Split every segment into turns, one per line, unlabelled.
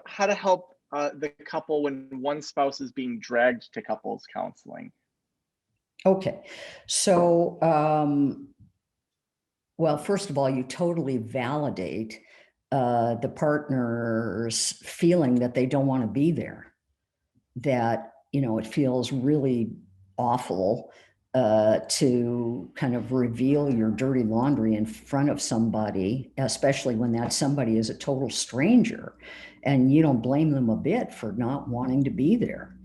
how to help the couple when one spouse is being dragged to couples counseling.
Okay. So, well, first of all, you totally validate the partner's feeling that they don't want to be there, that, it feels really awful to kind of reveal your dirty laundry in front of somebody, especially when that somebody is a total stranger, and you don't blame them a bit for not wanting to be there.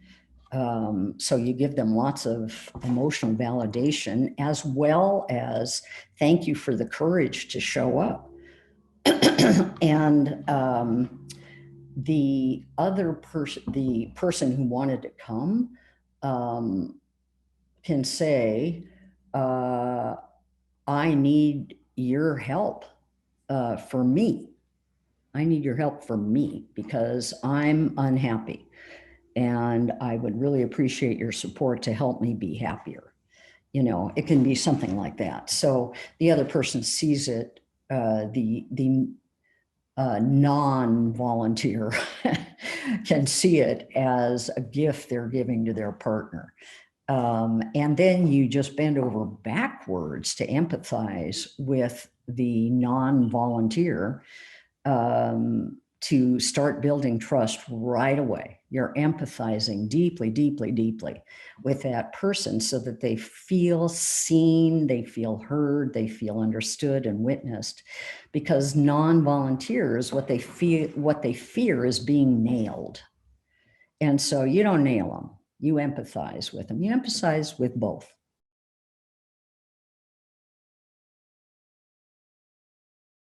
So you give them lots of emotional validation, as well as thank you for the courage to show up. And the other person, the person who wanted to come, can say, I need your help for me. I need your help for me because I'm unhappy. And I would really appreciate your support to help me be happier. It can be something like that. So the other person sees it, the non-volunteer can see it as a gift they're giving to their partner. And then you just bend over backwards to empathize with the non-volunteer, to start building trust right away. You're empathizing deeply, deeply, deeply with that person so that they feel seen, they feel heard, they feel understood and witnessed. Because non-volunteers, what they fear is being nailed. And so you don't nail them. You empathize with them. You empathize with both.